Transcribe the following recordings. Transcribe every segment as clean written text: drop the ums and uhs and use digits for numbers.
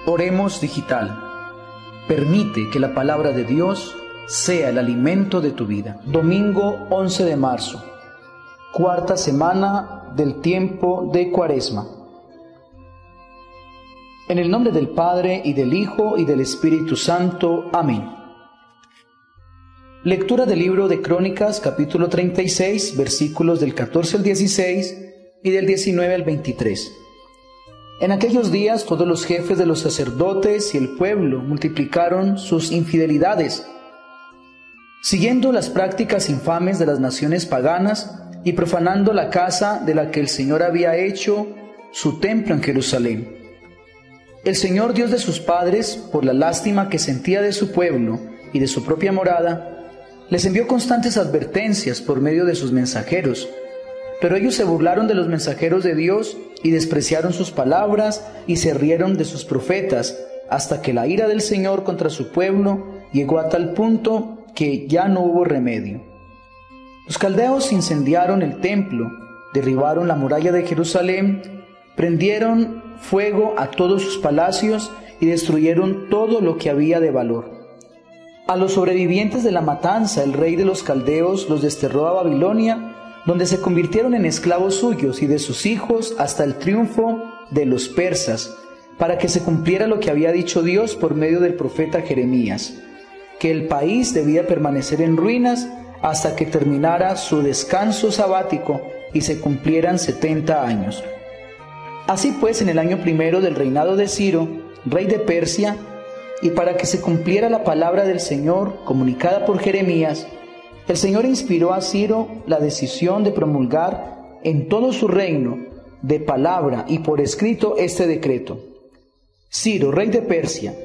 Oremos Digital. Permite que la palabra de Dios sea el alimento de tu vida. Domingo 11 de marzo, cuarta semana del tiempo de Cuaresma. En el nombre del Padre, y del Hijo, y del Espíritu Santo. Amén. Lectura del libro de Crónicas, capítulo 36, versículos del 14 al 16 y del 19 al 23. En aquellos días todos los jefes de los sacerdotes y el pueblo multiplicaron sus infidelidades, siguiendo las prácticas infames de las naciones paganas y profanando la casa de la que el Señor había hecho su templo en Jerusalén. El Señor, Dios de sus padres, por la lástima que sentía de su pueblo y de su propia morada, les envió constantes advertencias por medio de sus mensajeros. Pero ellos se burlaron de los mensajeros de Dios y despreciaron sus palabras y se rieron de sus profetas, hasta que la ira del Señor contra su pueblo llegó a tal punto que ya no hubo remedio. Los caldeos incendiaron el templo, derribaron la muralla de Jerusalén, prendieron fuego a todos sus palacios y destruyeron todo lo que había de valor. A los sobrevivientes de la matanza, el rey de los caldeos los desterró a Babilonia, donde se convirtieron en esclavos suyos y de sus hijos hasta el triunfo de los persas, para que se cumpliera lo que había dicho Dios por medio del profeta Jeremías, que el país debía permanecer en ruinas hasta que terminara su descanso sabático y se cumplieran 70 años. Así pues, en el año primero del reinado de Ciro, rey de Persia, y para que se cumpliera la palabra del Señor comunicada por Jeremías, el Señor inspiró a Ciro la decisión de promulgar en todo su reino, de palabra y por escrito, este decreto. Ciro, rey de Persia,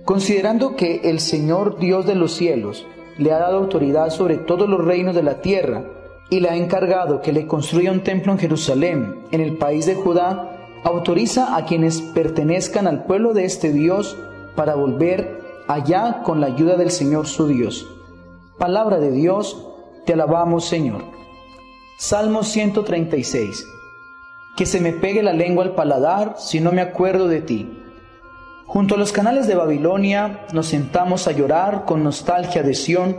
considerando que el Señor Dios de los cielos le ha dado autoridad sobre todos los reinos de la tierra y le ha encargado que le construya un templo en Jerusalén, en el país de Judá, autoriza a quienes pertenezcan al pueblo de este Dios para volver allá con la ayuda del Señor su Dios. Palabra de Dios, te alabamos, Señor. Salmo 136. Que se me pegue la lengua al paladar si no me acuerdo de ti. Junto a los canales de Babilonia nos sentamos a llorar con nostalgia de Sión.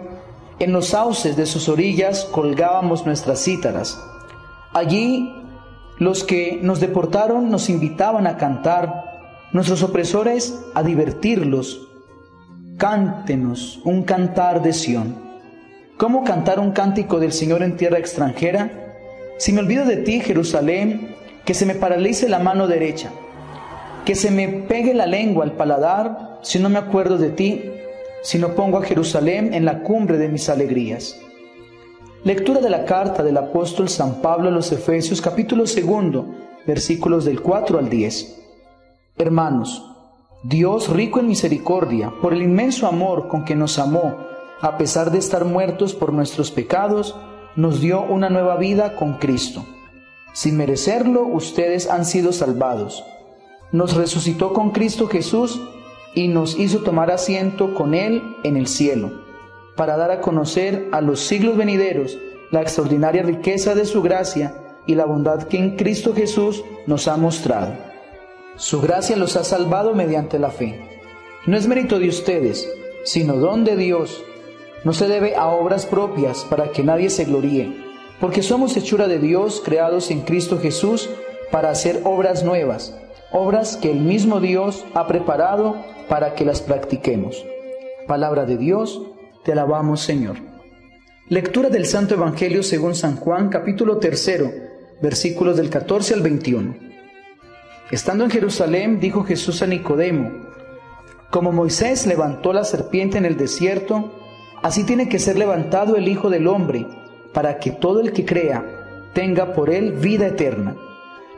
En los sauces de sus orillas colgábamos nuestras cítaras. Allí los que nos deportaron nos invitaban a cantar, nuestros opresores a divertirlos. Cántenos un cantar de Sión. ¿Cómo cantar un cántico del Señor en tierra extranjera? Si me olvido de ti, Jerusalén, que se me paralice la mano derecha, que se me pegue la lengua al paladar si no me acuerdo de ti, si no pongo a Jerusalén en la cumbre de mis alegrías. Lectura de la carta del apóstol San Pablo a los Efesios, capítulo 2, versículos del 4 al 10. Hermanos, Dios, rico en misericordia, por el inmenso amor con que nos amó, a pesar de estar muertos por nuestros pecados, nos dio una nueva vida con Cristo. Sin merecerlo, ustedes han sido salvados. Nos resucitó con Cristo Jesús y nos hizo tomar asiento con Él en el cielo, para dar a conocer a los siglos venideros la extraordinaria riqueza de su gracia y la bondad que en Cristo Jesús nos ha mostrado. Su gracia los ha salvado mediante la fe. No es mérito de ustedes, sino don de Dios. No se debe a obras propias para que nadie se gloríe, porque somos hechura de Dios, creados en Cristo Jesús para hacer obras nuevas, obras que el mismo Dios ha preparado para que las practiquemos. Palabra de Dios, te alabamos, Señor. Lectura del Santo Evangelio según San Juan, capítulo 3, versículos del 14 al 21. Estando en Jerusalén, dijo Jesús a Nicodemo: como Moisés levantó la serpiente en el desierto, así tiene que ser levantado el Hijo del Hombre, para que todo el que crea tenga por él vida eterna.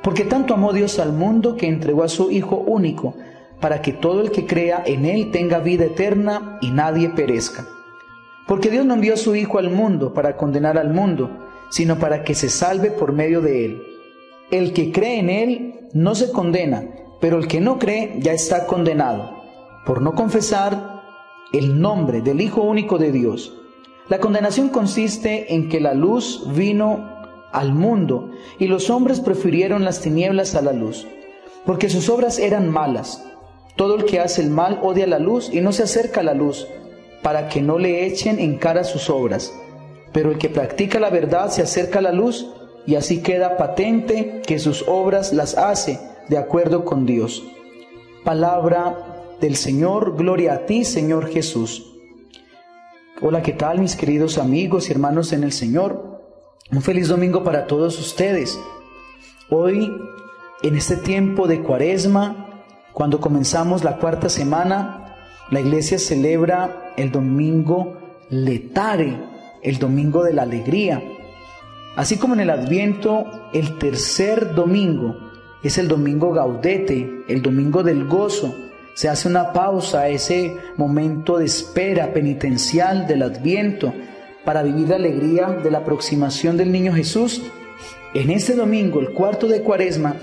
Porque tanto amó Dios al mundo que entregó a su Hijo único, para que todo el que crea en él tenga vida eterna y nadie perezca. Porque Dios no envió a su Hijo al mundo para condenar al mundo, sino para que se salve por medio de él. El que cree en él no se condena, pero el que no cree ya está condenado, por no confesar el nombre del Hijo único de Dios. La condenación consiste en que la luz vino al mundo y los hombres prefirieron las tinieblas a la luz, porque sus obras eran malas. Todo el que hace el mal odia la luz y no se acerca a la luz, para que no le echen en cara sus obras. Pero el que practica la verdad se acerca a la luz, y así queda patente que sus obras las hace de acuerdo con Dios. Palabra del Señor, gloria a ti, Señor Jesús. Hola, ¿qué tal, mis queridos amigos y hermanos en el Señor? Un feliz domingo para todos ustedes. Hoy, en este tiempo de Cuaresma, cuando comenzamos la cuarta semana, la Iglesia celebra el domingo Letare, el domingo de la alegría. Así como en el Adviento, el tercer domingo es el domingo Gaudete, el domingo del gozo. Se hace una pausa a ese momento de espera penitencial del Adviento para vivir la alegría de la aproximación del niño Jesús. En este domingo, el cuarto de Cuaresma,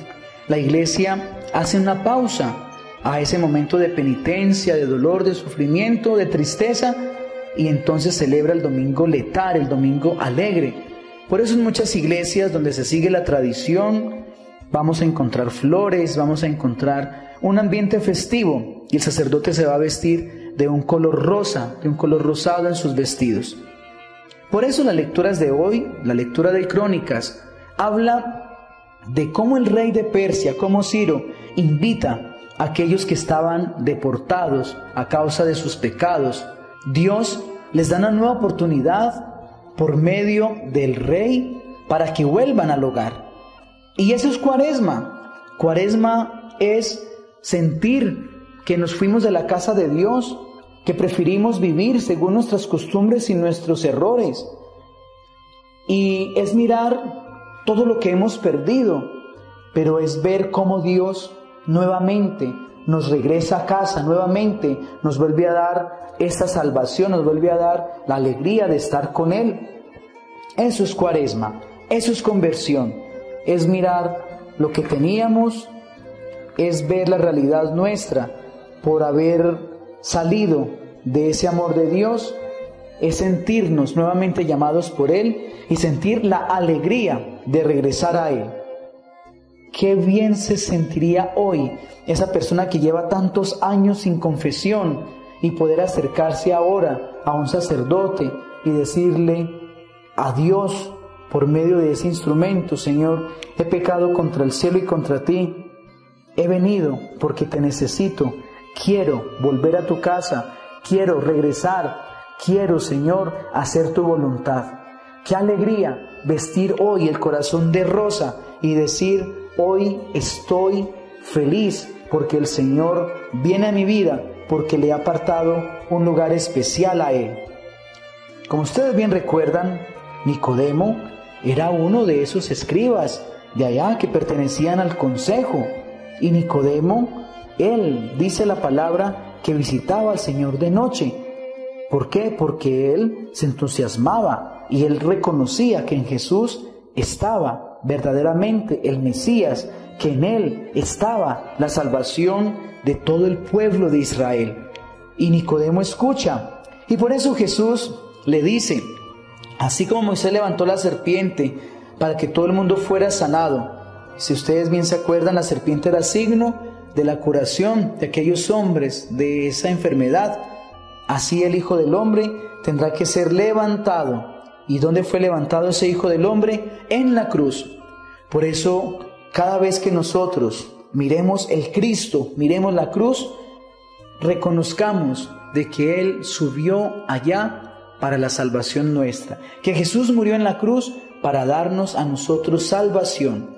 la Iglesia hace una pausa a ese momento de penitencia, de dolor, de sufrimiento, de tristeza, y entonces celebra el domingo Letare, el domingo alegre. Por eso en muchas iglesias donde se sigue la tradición, vamos a encontrar flores, vamos a encontrar un ambiente festivo, y el sacerdote se va a vestir de un color rosa, de un color rosado en sus vestidos. Por eso las lecturas de hoy, la lectura de Crónicas, habla de cómo el rey de Persia, como Ciro, invita a aquellos que estaban deportados a causa de sus pecados. Dios les da una nueva oportunidad por medio del rey para que vuelvan al hogar. Y eso es Cuaresma. Cuaresma es sentir que nos fuimos de la casa de Dios, que preferimos vivir según nuestras costumbres y nuestros errores. Y es mirar todo lo que hemos perdido, pero es ver cómo Dios nuevamente nos regresa a casa, nuevamente nos vuelve a dar esta salvación, nos vuelve a dar la alegría de estar con Él. Eso es Cuaresma, eso es conversión, es mirar lo que teníamos, es ver la realidad nuestra por haber salido de ese amor de Dios, es sentirnos nuevamente llamados por Él y sentir la alegría de regresar a Él. Qué bien se sentiría hoy esa persona que lleva tantos años sin confesión y poder acercarse ahora a un sacerdote y decirle a Dios por medio de ese instrumento: Señor, he pecado contra el cielo y contra ti, he venido porque te necesito, quiero volver a tu casa, quiero regresar, quiero, Señor, hacer tu voluntad. Qué alegría vestir hoy el corazón de rosa y decir: hoy estoy feliz porque el Señor viene a mi vida, porque le he apartado un lugar especial a Él. Como ustedes bien recuerdan, Nicodemo era uno de esos escribas de allá que pertenecían al consejo. Y Nicodemo, él dice la palabra que visitaba al Señor de noche. ¿Por qué? Porque él se entusiasmaba y él reconocía que en Jesús estaba verdaderamente el Mesías, que en Él estaba la salvación de todo el pueblo de Israel. Y Nicodemo escucha, y por eso Jesús le dice: así como Moisés levantó la serpiente para que todo el mundo fuera sanado. Si ustedes bien se acuerdan, la serpiente era signo de la curación de aquellos hombres de esa enfermedad. Así el Hijo del Hombre tendrá que ser levantado. ¿Y dónde fue levantado ese Hijo del Hombre? En la cruz. Por eso, cada vez que nosotros miremos el Cristo, miremos la cruz, reconozcamos de que Él subió allá para la salvación nuestra, que Jesús murió en la cruz para darnos a nosotros salvación.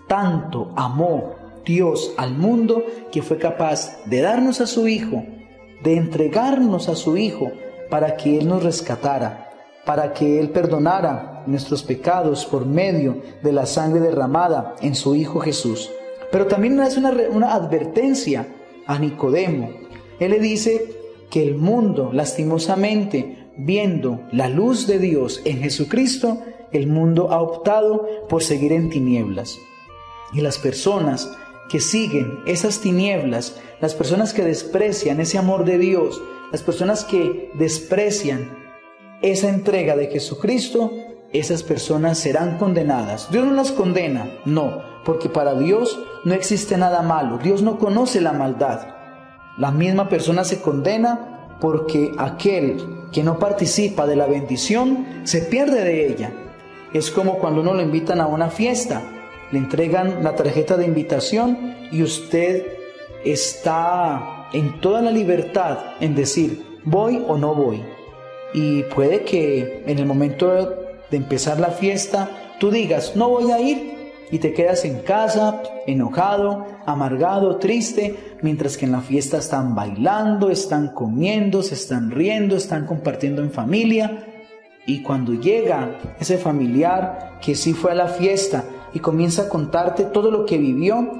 Tanto amó Dios al mundo que fue capaz de darnos a su Hijo, de entregarnos a su Hijo para que Él nos rescatara, para que Él perdonara nuestros pecados por medio de la sangre derramada en su Hijo Jesús. Pero también hace una advertencia a Nicodemo. Él le dice que el mundo, lastimosamente, viendo la luz de Dios en Jesucristo, el mundo ha optado por seguir en tinieblas. Y las personas que siguen esas tinieblas, las personas que desprecian ese amor de Dios, las personas que desprecian esa entrega de Jesucristo, esas personas serán condenadas. Dios no las condena, no, porque para Dios no existe nada malo. Dios no conoce la maldad. La misma persona se condena porque aquel que no participa de la bendición se pierde de ella. Es como cuando uno lo invitan a una fiesta, le entregan la tarjeta de invitación y usted está en toda la libertad en decir voy o no voy. Y puede que en el momento de empezar la fiesta tú digas no voy a ir y te quedas en casa enojado, amargado, triste, mientras que en la fiesta están bailando, están comiendo, se están riendo, están compartiendo en familia. Y cuando llega ese familiar que sí fue a la fiesta y comienza a contarte todo lo que vivió,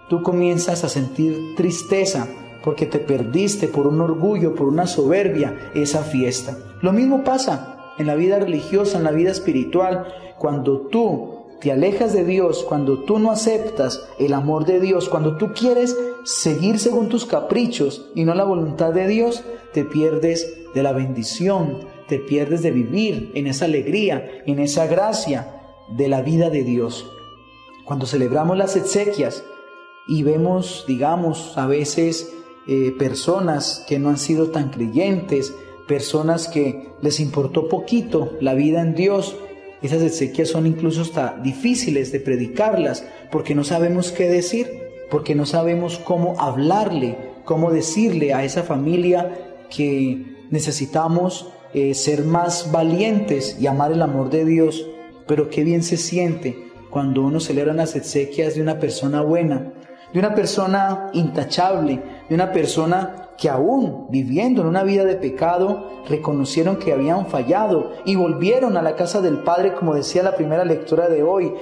tú comienzas a sentir tristeza porque te perdiste por un orgullo, por una soberbia, esa fiesta. Lo mismo pasa en la vida religiosa, en la vida espiritual. Cuando tú te alejas de Dios, cuando tú no aceptas el amor de Dios, cuando tú quieres seguir según tus caprichos y no la voluntad de Dios, te pierdes de la bendición, te pierdes de vivir en esa alegría, en esa gracia de la vida de Dios. Cuando celebramos las exequias y vemos, digamos, a veces personas que no han sido tan creyentes, personas que les importó poquito la vida en Dios, esas exequias son incluso hasta difíciles de predicarlas porque no sabemos qué decir, porque no sabemos cómo hablarle, cómo decirle a esa familia que necesitamos ser más valientes y amar el amor de Dios. Pero qué bien se siente cuando uno celebra las exequias de una persona buena, de una persona intachable, de una persona que aún viviendo en una vida de pecado, reconocieron que habían fallado y volvieron a la casa del Padre, como decía la primera lectura de hoy,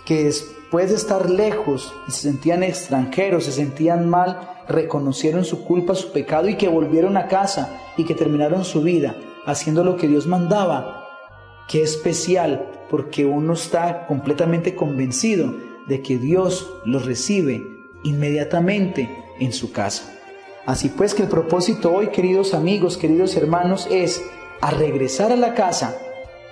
que después de estar lejos y se sentían extranjeros, se sentían mal, reconocieron su culpa, su pecado y que volvieron a casa y que terminaron su vida haciendo lo que Dios mandaba. Qué especial, porque uno está completamente convencido de que Dios los recibe inmediatamente en su casa. Así pues que el propósito hoy, queridos amigos, queridos hermanos, es a regresar a la casa,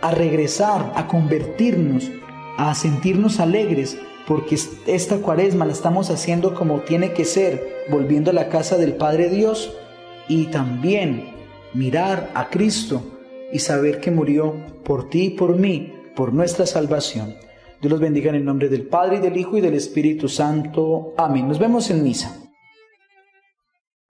a regresar, a convertirnos, a sentirnos alegres, porque esta cuaresma la estamos haciendo como tiene que ser, volviendo a la casa del Padre Dios, y también mirar a Cristo y saber que murió por ti y por mí, por nuestra salvación. Dios los bendiga en el nombre del Padre, y del Hijo, y del Espíritu Santo. Amén. Nos vemos en misa.